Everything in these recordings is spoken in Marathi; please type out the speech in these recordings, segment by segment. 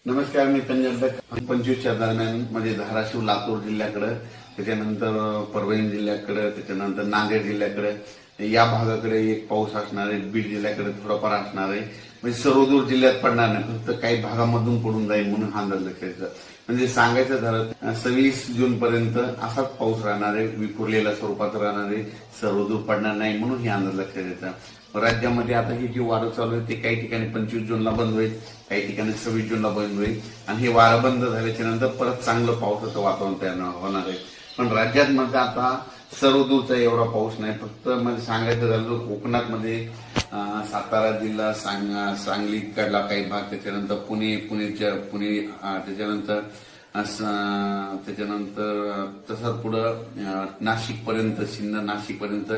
नमस्कार, मी पंजाब 25च्या दरम्यान म्हणजे धाराशिव लातूर जिल्ह्याकडे, त्याच्यानंतर परभणी जिल्ह्याकडे, त्याच्यानंतर नांदेड जिल्ह्याकडे या भागाकडे एक पाऊस असणार आहे. बीड जिल्ह्याकडे थोडाफार असणार आहे. म्हणजे सर्वदूर जिल्ह्यात पडणार नाही, फक्त काही भागामधून पडून जाईल म्हणून हा अंदाज लक्षायचा. म्हणजे सांगायचं झालं 26 जून पर्यंत असाच पाऊस राहणार आहे, विखुरलेल्या स्वरूपात राहणार आहे, सर्वदूर पडणार नाही म्हणून हे अंदाज लक्षात येतात. राज्यामध्ये आता ही जी वारं चालू आहे ते काही ठिकाणी 25 जूनला बंद होईल, काही ठिकाणी 26 जूनला बंद होईल आणि हे वारं बंद झाल्याच्या नंतर परत चांगलं पावसाचं वातावरण तयार होणार आहे. पण राज्यात मध्ये आता सर्वदूरचा एवढा पाऊस नाही. फक्त म्हणजे सांगायचं झालं कोकणात मध्ये सातारा जिल्हा, सांगली कडला काही भाग, त्याच्यानंतर पुणे त्याच्यानंतर तसंच पुढं नाशिक पर्यंत, सिन्नर नाशिक पर्यंत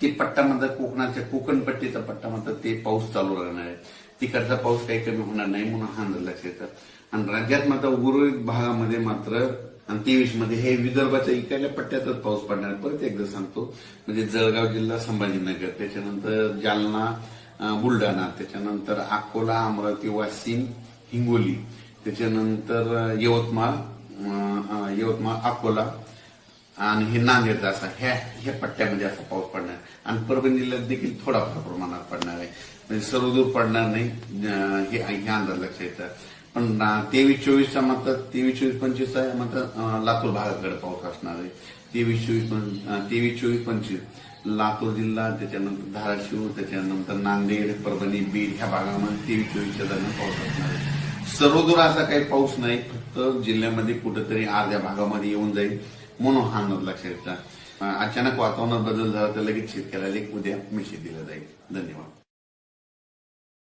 ते पट्ट्यामध्ये कोकणाच्या कोकणपट्टीचा पट्टा म्हणतात ते पाऊस चालू राहणार आहे. तिकडचा पाऊस काही कमी होणार नाही म्हणून हा अंदाज लक्षात येतात. आणि राज्यात मात्र उर्वरित भागामध्ये मात्र 23 मध्ये हे विदर्भाच्या इकडल्या पट्ट्यातच पाऊस पडणार. परत एकदा सांगतो, म्हणजे जळगाव जिल्हा, संभाजीनगर, त्याच्यानंतर जालना, बुलढाणा, त्याच्यानंतर अकोला, अमरावती, वाशिम, हिंगोली, त्याच्यानंतर यवतमाळ, अकोला आणि हे नांदेड, असा ह्या पट्ट्यामध्ये असा पाऊस पडणार. आणि परभणी जिल्ह्यात देखील थोडाफार प्रमाणात पडणार आहे. म्हणजे सर्वदूर पडणार नाही हे अंदाज लक्षात येतात. पण 23-24चा मात्र 23-24-25 आहे मात्र लातूर भागाकडे पाऊस असणार आहे. 23-24-25 लातूर जिल्हा, त्याच्यानंतर धाराशिव, त्याच्यानंतर नांदेड, परभणी, बीड ह्या भागामध्ये 23-24च्या दरम्यान पाऊस असणार आहे. सर्वदूर असा काही पाऊस नाही, फक्त जिल्ह्यामध्ये कुठेतरी अर्ध्या भागामध्ये येऊन जाईल म्हणून हा अंदाज लक्षात येतात. अचानक वातावरणात बदल झाला तर लगेच शेतकऱ्याला एक उद्या मेसेज दिला जाईल. धन्यवाद.